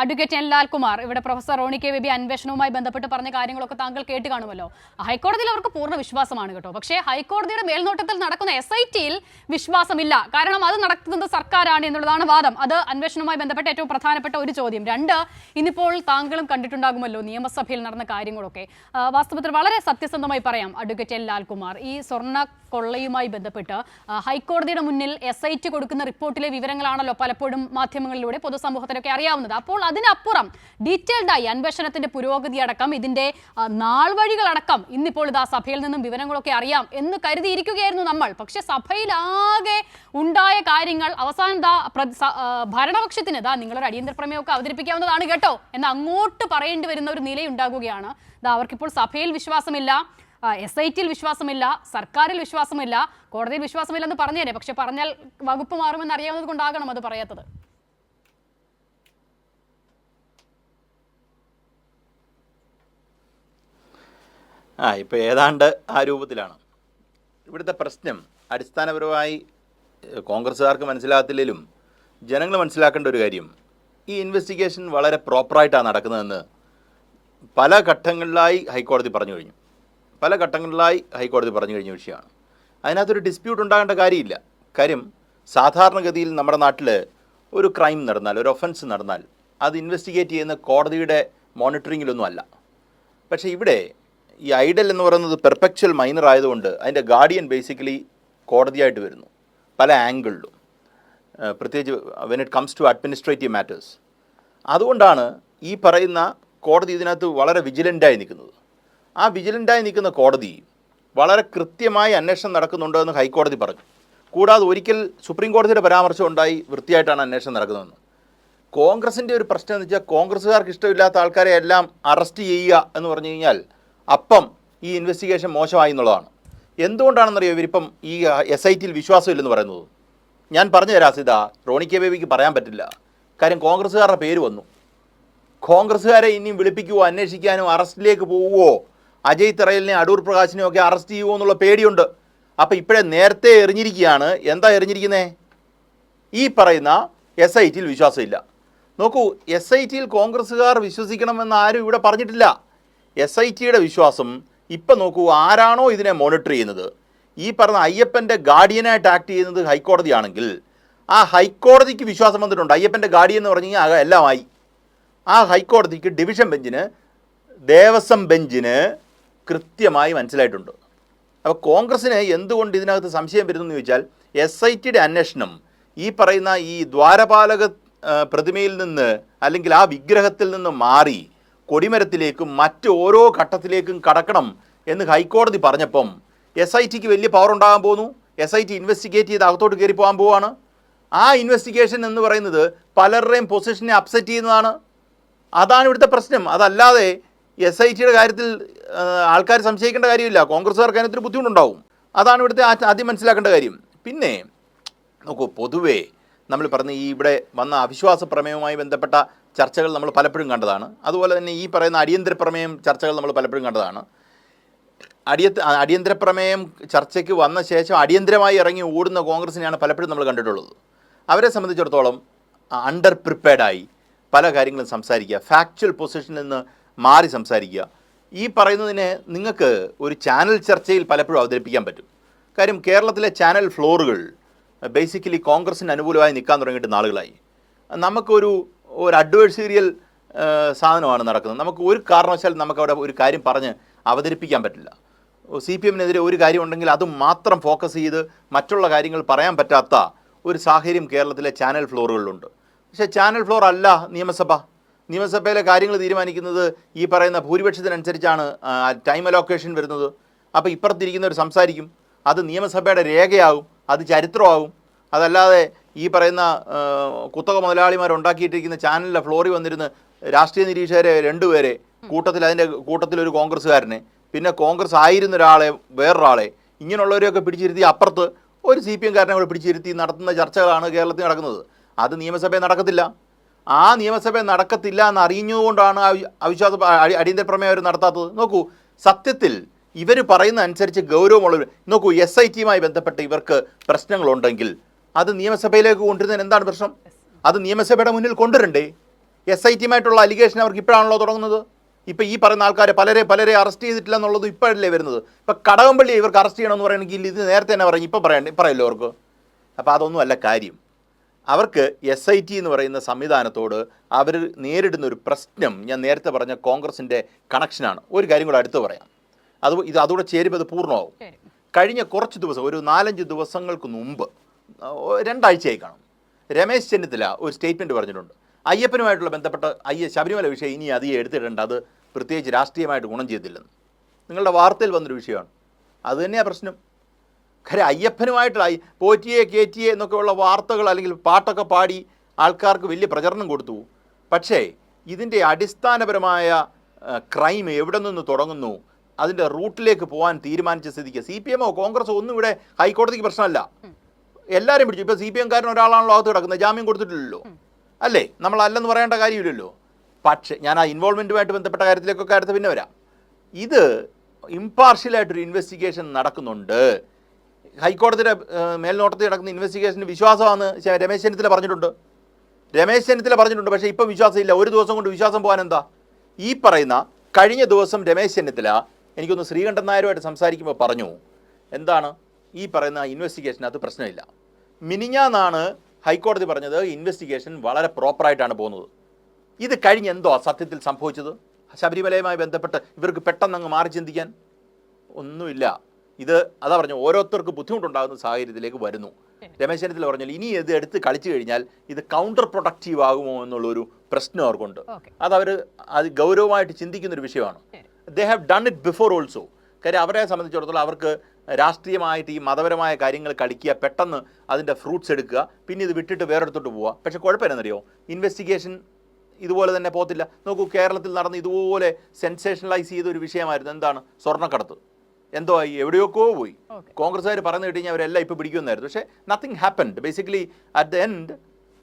Advocate N Lalkumar ഇവിടെ professor Roni K baby അന്വേഷണവുമായി ബന്ധപ്പെട്ട് പറഞ്ഞ കാര്യങ്ങളൊക്കെ താങ്കൾ കേട്ട് കാണുമല്ലോ. ഹൈക്കോടതിയിൽ അവർക്ക് പൂർണ്ണ വിശ്വാസമാണ് കേട്ടോ. പക്ഷേ ഹൈക്കോടതിയുടെ മേൽനോട്ടത്തിൽ നടക്കുന്ന SIT-യിൽ വിശ്വാസമില്ല. കാരണം അത് നടത്തുന്നത് സർക്കാരാണ് എന്നുള്ളതാണ് വാദം. അത് അന്വേഷണവുമായി ബന്ധപ്പെട്ട ഏറ്റവും പ്രധാനപ്പെട്ട ഒരു ചോദ്യം. രണ്ട്, ഇന്നിപ്പോൾ താങ്കളും കണ്ടിട്ടുണ്ടാകുമല്ലോ നിയമസഭയിൽ നടന്ന കാര്യങ്ങളൊക്കെ. വാസ്തവത്തിൽ വളരെ സത്യസന്ധമായി പറയാം അഡ്വക്കേറ്റ് എൻ ലാൽകുമാർ, ഈ സ്വർണ്ണ കൊള്ളയുമായി ബന്ധപ്പെട്ട് ഹൈക്കോടതിയുടെ മുന്നിൽ SIT കൊടുക്കുന്ന റിപ്പോർട്ടിലെ വിവരങ്ങളാണല്ലോ പലപ്പോഴും മാധ്യമങ്ങളിലൂടെ പൊതുസമൂഹത്തിനൊക്കെ അറിയാവുന്നത്. അപ്പോൾ അതിനപ്പുറം ഡീറ്റെയിൽഡായി അന്വേഷണത്തിന്റെ പുരോഗതി അടക്കം ഇതിന്റെ നാൾ വഴികളടക്കം ഇന്നിപ്പോൾ ഇതാ സഭയിൽ നിന്നും വിവരങ്ങളൊക്കെ അറിയാം എന്ന് കരുതിയിരിക്കുകയായിരുന്നു നമ്മൾ. പക്ഷെ സഭയിലാകെ ഉണ്ടായ കാര്യങ്ങൾ അവസാനം ഭരണപക്ഷത്തിന് നിങ്ങളൊരു അടിയന്തര പ്രമേയമൊക്കെ അവതരിപ്പിക്കാവുന്നതാണ് കേട്ടോ എന്ന് അങ്ങോട്ട് പറയേണ്ടി വരുന്ന ഒരു നിലയുണ്ടാകുകയാണ്. അവർക്കിപ്പോൾ സഭയിൽ വിശ്വാസമില്ല, SIT-യിൽ വിശ്വാസമില്ല, സർക്കാരിൽ വിശ്വാസമില്ല, കോടതിയിൽ വിശ്വാസമില്ലെന്ന് പറഞ്ഞേനെ. പക്ഷെ പറഞ്ഞാൽ വകുപ്പ് മാറുമെന്ന് അറിയാവുന്നത് കൊണ്ടാകണം അത് പറയാത്തത്. ഇപ്പോൾ ഏതാണ്ട് ആ രൂപത്തിലാണ് ഇവിടുത്തെ പ്രശ്നം. അടിസ്ഥാനപരമായി കോൺഗ്രസ്സുകാർക്ക് മനസ്സിലാകത്തില്ലെങ്കിലും ജനങ്ങൾ മനസ്സിലാക്കേണ്ട ഒരു കാര്യം, ഈ ഇൻവെസ്റ്റിഗേഷൻ വളരെ പ്രോപ്പറായിട്ടാണ് നടക്കുന്നതെന്ന് പല ഘട്ടങ്ങളിലായി ഹൈക്കോടതി പറഞ്ഞു കഴിഞ്ഞു. വിഷയമാണ്. അതിനകത്തൊരു ഡിസ്പ്യൂട്ട് ഉണ്ടാകേണ്ട കാര്യമില്ല. കാര്യം സാധാരണഗതിയിൽ നമ്മുടെ നാട്ടിൽ ഒരു ക്രൈം നടന്നാൽ, ഒരു ഒഫൻസ് നടന്നാൽ അത് ഇൻവെസ്റ്റിഗേറ്റ് ചെയ്യുന്ന കോടതിയുടെ മോണിറ്ററിങ്ങിലൊന്നും അല്ല. പക്ഷേ ഇവിടെ ഈ ഐഡൽ എന്ന് പറയുന്നത് പെർപെക്ച്വൽ മൈനർ ആയതുകൊണ്ട് അതിൻ്റെ ഗാർഡിയൻ ബേസിക്കലി കോടതിയായിട്ട് വരുന്നു പല ആംഗിളിലും, പ്രത്യേകിച്ച് when it comes to administrative matters. അതുകൊണ്ടാണ് ഈ പറയുന്ന കോടതി ഇതിനകത്ത് വളരെ വിജിലൻ്റായി നിൽക്കുന്നത്. ആ വിജിലൻ്റായി നിൽക്കുന്ന കോടതി വളരെ കൃത്യമായി അന്വേഷണം നടക്കുന്നുണ്ടോ എന്ന് ഹൈക്കോടതി പറഞ്ഞു. കൂടാതെ ഒരിക്കൽ സുപ്രീം കോടതിയുടെ പരാമർശം ഉണ്ടായി, വൃത്തിയായിട്ടാണ് അന്വേഷണം നടക്കുന്നതെന്ന്. കോൺഗ്രസിൻ്റെ ഒരു പ്രശ്നം എന്ന് വെച്ചാൽ കോൺഗ്രസ്സുകാർക്ക് ഇഷ്ടമില്ലാത്ത ആൾക്കാരെ എല്ലാം അറസ്റ്റ് ചെയ്യുക എന്ന് പറഞ്ഞു കഴിഞ്ഞാൽ അപ്പം ഈ ഇൻവെസ്റ്റിഗേഷൻ മോശമായി എന്നുള്ളതാണ്. എന്തുകൊണ്ടാണെന്നറിയോ ഇവരിപ്പം ഈ SIT-യിൽ വിശ്വാസമില്ലെന്ന് പറയുന്നത്? ഞാൻ പറഞ്ഞു തരാം സീത, റോണി കെ ബേബിക്ക് പറയാൻ പറ്റില്ല. കാര്യം കോൺഗ്രസ്സുകാരുടെ പേര് വന്നു. കോൺഗ്രസ്സുകാരെ ഇനിയും വിളിപ്പിക്കുവോ, അന്വേഷിക്കാനോ, അറസ്റ്റിലേക്ക് പോവുമോ, അജയ് തറയലിനെ, അടൂർ പ്രകാശിനെ ഒക്കെ അറസ്റ്റ് ചെയ്യുമോ എന്നുള്ള പേടിയുണ്ട്. അപ്പോൾ ഇപ്പോഴേ നേരത്തെ എറിഞ്ഞിരിക്കുകയാണ്. എന്താ എറിഞ്ഞിരിക്കുന്നത്? ഈ പറയുന്ന SIT-യിൽ വിശ്വാസമില്ല. നോക്കൂ, SIT-യിൽ കോൺഗ്രസ്സുകാർ വിശ്വസിക്കണമെന്ന് ആരും ഇവിടെ പറഞ്ഞിട്ടില്ല. SIT-യുടെ വിശ്വാസം ഇപ്പം നോക്കൂ, ആരാണോ ഇതിനെ മോണിറ്റർ ചെയ്യുന്നത്, ഈ പറഞ്ഞ അയ്യപ്പൻ്റെ ഗാർഡിയനായിട്ട് ആക്ട് ചെയ്യുന്നത് ഹൈക്കോടതിയാണെങ്കിൽ ആ ഹൈക്കോടതിക്ക് വിശ്വാസം വന്നിട്ടുണ്ട്. അയ്യപ്പൻ്റെ ഗാർഡിയൻ എന്ന് പറഞ്ഞു കഴിഞ്ഞാൽ എല്ലാമായി. ആ ഹൈക്കോടതിക്ക്, ഡിവിഷൻ ബെഞ്ചിന്, ദേവസ്വം ബെഞ്ചിന് കൃത്യമായി മനസ്സിലായിട്ടുണ്ട്. അപ്പോൾ കോൺഗ്രസ്സിന് എന്തുകൊണ്ട് ഇതിനകത്ത് സംശയം വരുന്നതെന്ന് ചോദിച്ചാൽ, SIT-യുടെ അന്വേഷണം ഈ പറയുന്ന ഈ ദ്വാരപാലക പ്രതിമയിൽ നിന്ന് അല്ലെങ്കിൽ ആ വിഗ്രഹത്തിൽ നിന്ന് മാറി കൊടിമരത്തിലേക്കും മറ്റ് ഓരോ ഘട്ടത്തിലേക്കും കടക്കണം എന്ന് ഹൈക്കോടതി പറഞ്ഞപ്പം SIT-ക്ക് വലിയ പവർ ഉണ്ടാകാൻ പോകുന്നു. SIT ഇൻവെസ്റ്റിഗേറ്റ് ചെയ്ത് അകത്തോട്ട് കയറി പോകാൻ പോവാണ്. ആ ഇൻവെസ്റ്റിഗേഷൻ എന്ന് പറയുന്നത് പലരുടെയും പൊസിഷനെ അപ്സെറ്റ് ചെയ്യുന്നതാണ്. അതാണ് ഇവിടുത്തെ പ്രശ്നം. അതല്ലാതെ SIT-യുടെ കാര്യത്തിൽ ആൾക്കാർ സംശയിക്കേണ്ട കാര്യമില്ല. കോൺഗ്രസ്സുകാർക്ക് അതിനൊരു ബുദ്ധിമുട്ടുണ്ടാവും. അതാണ് ഇവിടുത്തെ ആദ്യം മനസ്സിലാക്കേണ്ട കാര്യം. പിന്നെ നോക്കൂ, പൊതുവേ നമ്മൾ പറഞ്ഞ ഈ ഇവിടെ വന്ന അവിശ്വാസ പ്രമേയവുമായി ബന്ധപ്പെട്ട ചർച്ചകൾ നമ്മൾ പലപ്പോഴും കണ്ടതാണ്. അതുപോലെ തന്നെ ഈ പറയുന്ന അടിയന്തര പ്രമേയം ചർച്ചകൾ നമ്മൾ പലപ്പോഴും കണ്ടതാണ്. അടിയന്തര പ്രമേയം ചർച്ചയ്ക്ക് വന്ന ശേഷം അടിയന്തരമായി ഇറങ്ങി ഓടുന്ന കോൺഗ്രസിനെയാണ് പലപ്പോഴും നമ്മൾ കണ്ടിട്ടുള്ളത്. അവരെ സംബന്ധിച്ചിടത്തോളം അണ്ടർ പ്രിപ്പയർഡായി പല കാര്യങ്ങളും സംസാരിക്കുക, ഫാക്ച്വൽ പൊസിഷനിൽ നിന്ന് മാറി സംസാരിക്കുക. ഈ പറയുന്നതിനെ നിങ്ങൾക്ക് ഒരു ചാനൽ ചർച്ചയിൽ പലപ്പോഴും അവതരിപ്പിക്കാൻ പറ്റും. കാര്യം കേരളത്തിലെ ചാനൽ ഫ്ലോറുകൾ ബേസിക്കലി കോൺഗ്രസിന് അനുകൂലമായി നിൽക്കാൻ തുടങ്ങിയിട്ട് നാളുകളായി. നമുക്കൊരു അഡ്വേഴ്സീരിയൽ സാധനമാണ് നടക്കുന്നത്. നമുക്ക് ഒരു കാരണവശാൽ നമുക്കവിടെ ഒരു കാര്യം പറഞ്ഞ് അവതരിപ്പിക്കാൻ പറ്റില്ല. CPM-നെതിരെ ഒരു കാര്യം ഉണ്ടെങ്കിൽ അത് മാത്രം ഫോക്കസ് ചെയ്ത് മറ്റുള്ള കാര്യങ്ങൾ പറയാൻ പറ്റാത്ത ഒരു സാഹചര്യം കേരളത്തിലെ ചാനൽ ഫ്ലോറുകളിലുണ്ട്. പക്ഷേ ചാനൽ ഫ്ലോർ അല്ല നിയമസഭയിലെ കാര്യങ്ങൾ തീരുമാനിക്കുന്നത് ഈ പറയുന്ന ഭൂരിപക്ഷത്തിനനുസരിച്ചാണ് ടൈം അലോക്കേഷൻ വരുന്നത്. അപ്പോൾ ഇപ്പുറത്തിരിക്കുന്നവർ സംസാരിക്കും, അത് നിയമസഭയുടെ രേഖയാകും, അത് ചരിത്രമാകും. അതല്ലാതെ ഈ പറയുന്ന കുത്തക മുതലാളിമാരുണ്ടാക്കിയിട്ടിരിക്കുന്ന ചാനലിലെ ഫ്ലോറിൽ വന്നിരുന്ന് രാഷ്ട്രീയ നിരീക്ഷകരെ 2 പേരെ അതിൻ്റെ കൂട്ടത്തിലൊരു കോൺഗ്രസ്സുകാരനെ, പിന്നെ കോൺഗ്രസ് ആയിരുന്ന ഒരാളെ, വേറൊരാളെ, ഇങ്ങനെയുള്ളവരെയൊക്കെ പിടിച്ചിരുത്തി അപ്പുറത്ത് ഒരു CPM-കാരനെ കൂടെ പിടിച്ചിരുത്തി നടത്തുന്ന ചർച്ചകളാണ് കേരളത്തിൽ നടക്കുന്നത്. അത് നിയമസഭയിൽ നടക്കത്തില്ല. ആ നിയമസഭയിൽ നടക്കത്തില്ല എന്ന് അറിഞ്ഞുകൊണ്ടാണ് അവിശ്വാസ അടിയന്തര പ്രമേയം അവർ നടത്താത്തത്. നോക്കൂ, സത്യത്തിൽ ഇവർ പറയുന്ന അനുസരിച്ച് ഗൗരവമുള്ളവർ നോക്കൂ, SIT-യുമായി ബന്ധപ്പെട്ട് ഇവർക്ക് പ്രശ്നങ്ങളുണ്ടെങ്കിൽ അത് നിയമസഭയിലേക്ക് കൊണ്ടുവരുന്നതിന് എന്താണ് പ്രശ്നം? അത് നിയമസഭയുടെ മുന്നിൽ കൊണ്ടുവരണ്ടേ? SIT ആയിട്ടുള്ള അലിഗേഷൻ അവർക്ക് ഇപ്പോഴാണല്ലോ തുടങ്ങുന്നത്. ഇപ്പം ഈ പറയുന്ന ആൾക്കാരെ പലരെ അറസ്റ്റ് ചെയ്തിട്ടില്ല എന്നുള്ളത് ഇപ്പോഴല്ലേ വരുന്നത്. ഇപ്പം കടകംപള്ളി ഇവർക്ക് അറസ്റ്റ് ചെയ്യണമെന്ന് പറയുകയാണെങ്കിൽ ഇത് നേരത്തെ തന്നെ പറയും, ഇപ്പം പറയല്ലോ അവർക്ക്. അപ്പോൾ അതൊന്നും അല്ല കാര്യം. അവർക്ക് SIT എന്ന് പറയുന്ന സംവിധാനത്തോട് അവർ നേരിടുന്ന ഒരു പ്രശ്നം ഞാൻ നേരത്തെ പറഞ്ഞ കോൺഗ്രസിൻ്റെ കണക്ഷനാണ്. ഒരു കാര്യം കൂടെ അടുത്ത് പറയാം, അതുകൂടെ ചേരുമ്പോൾ അത് പൂർണ്ണമാവും. കഴിഞ്ഞ കുറച്ച് ദിവസം, ഒരു 4-5 ദിവസങ്ങൾക്ക് മുമ്പ്, 2 ആഴ്ചയായി കാണും, രമേശ് ചെന്നിത്തല ഒരു സ്റ്റേറ്റ്മെൻറ്റ് പറഞ്ഞിട്ടുണ്ട്. അയ്യപ്പനുമായിട്ടുള്ള ബന്ധപ്പെട്ട ശബരിമല വിഷയം ഇനി അധികം എടുത്തിട്ടുണ്ട്, അത് പ്രത്യേകിച്ച് രാഷ്ട്രീയമായിട്ട് ഗുണം ചെയ്തില്ലെന്ന്. നിങ്ങളുടെ വാർത്തയിൽ വന്നൊരു വിഷയമാണ്. അതുതന്നെയാണ് പ്രശ്നം. കാര്യം അയ്യപ്പനുമായിട്ട് പോറ്റിയെ കയറ്റിയെ എന്നൊക്കെയുള്ള വാർത്തകൾ അല്ലെങ്കിൽ പാട്ടൊക്കെ പാടി ആൾക്കാർക്ക് വലിയ പ്രചരണം കൊടുത്തു. പക്ഷേ ഇതിൻ്റെ അടിസ്ഥാനപരമായ ക്രൈം എവിടെ നിന്ന് തുടങ്ങുന്നു, അതിൻ്റെ റൂട്ടിലേക്ക് പോകാൻ തീരുമാനിച്ച സ്ഥിതിക്ക് CPM ഓ കോൺഗ്രസോ ഒന്നും ഇവിടെ ഹൈക്കോടതിക്ക് പ്രശ്നമല്ല. എല്ലാവരും പിടിച്ചു. ഇപ്പോൾ CPM കാരൻ ഒരാളാണല്ലോ അകത്ത് കിടക്കുന്നത്, ജാമ്യം കൊടുത്തിട്ടില്ലല്ലോ, അല്ലേ? നമ്മളല്ലെന്ന് പറയേണ്ട കാര്യമില്ലല്ലോ. പക്ഷേ ഞാൻ ആ ഇൻവോൾവ്മെൻറ്റുമായിട്ട് ബന്ധപ്പെട്ട കാര്യത്തിലേക്കൊക്കെ അടുത്ത് പിന്നെ വരാം. ഇത് ഇമ്പാർഷ്യലായിട്ടൊരു ഇൻവെസ്റ്റിഗേഷൻ നടക്കുന്നുണ്ട്. ഹൈക്കോടതിയുടെ മേൽനോട്ടത്തിൽ നടക്കുന്ന ഇൻവെസ്റ്റിഗേഷന് വിശ്വാസമാണ് രമേശ് ചെന്നിത്തല പറഞ്ഞിട്ടുണ്ട്. പക്ഷേ ഇപ്പം വിശ്വാസമില്ല. ഒരു ദിവസം കൊണ്ട് വിശ്വാസം പോകാൻ എന്താ? ഈ പറയുന്ന കഴിഞ്ഞ ദിവസം രമേശ് ചെന്നിത്തല എനിക്കൊന്ന് ശ്രീകണ്ഠൻ നായരുമായിട്ട് സംസാരിക്കുമ്പോൾ പറഞ്ഞു, എന്താണ് ഈ പറയുന്ന ഇൻവെസ്റ്റിഗേഷനകത്ത് പ്രശ്നമില്ല. മിനിഞ്ഞാന്നാണ് ഹൈക്കോടതി പറഞ്ഞത് ഇൻവെസ്റ്റിഗേഷൻ വളരെ പ്രോപ്പറായിട്ടാണ് പോകുന്നത്. ഇത് കഴിഞ്ഞ് എന്തോ സത്യത്തിൽ സംഭവിച്ചത്? ശബരിമലയുമായി ബന്ധപ്പെട്ട് ഇവർക്ക് പെട്ടെന്ന് അങ്ങ് മാറി ചിന്തിക്കാൻ ഒന്നുമില്ല. ഇത് അതാ പറഞ്ഞു, ഓരോരുത്തർക്ക് ബുദ്ധിമുട്ടുണ്ടാകുന്ന സാഹചര്യത്തിലേക്ക് വരുന്നു. രമേശ് ചെന്നിത്തല പറഞ്ഞാൽ ഇനി ഇത് എടുത്ത് കളിച്ചു കഴിഞ്ഞാൽ ഇത് കൗണ്ടർ പ്രൊഡക്റ്റീവ് ആകുമോ എന്നുള്ളൊരു പ്രശ്നം അവർക്കുണ്ട്. അത് ഗൗരവമായിട്ട് ചിന്തിക്കുന്നൊരു വിഷയമാണ്. They have done it before also. കാര്യം അവരെ സംബന്ധിച്ചിടത്തോളം അവർക്ക് രാഷ്ട്രീയമായിട്ട് ഈ മതപരമായ കാര്യങ്ങൾ കളിക്കുക, പെട്ടെന്ന് അതിൻ്റെ ഫ്രൂട്ട്സ് എടുക്കുക, പിന്നെ ഇത് വിട്ടിട്ട് വേറെടുത്തോട്ട് പോവുക. പക്ഷേ കുഴപ്പമെന്നറിയോ, ഇൻവെസ്റ്റിഗേഷൻ ഇതുപോലെ തന്നെ പോകത്തില്ല. നോക്കൂ, കേരളത്തിൽ നടന്ന് ഇതുപോലെ സെൻസേഷണലൈസ് ചെയ്തൊരു വിഷയമായിരുന്നു. എന്താണ്? സ്വർണ്ണക്കടത്ത്. എന്തോ ആയി, എവിടെയൊക്കെ പോയി. കോൺഗ്രസ്സുകാർ പറഞ്ഞു കഴിഞ്ഞാൽ അവരെല്ലാം ഇപ്പോൾ പിടിക്കുമെന്നായിരുന്നു. പക്ഷേ nothing happened. Basically at the end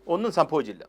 ഒന്നും സംഭവിച്ചില്ല.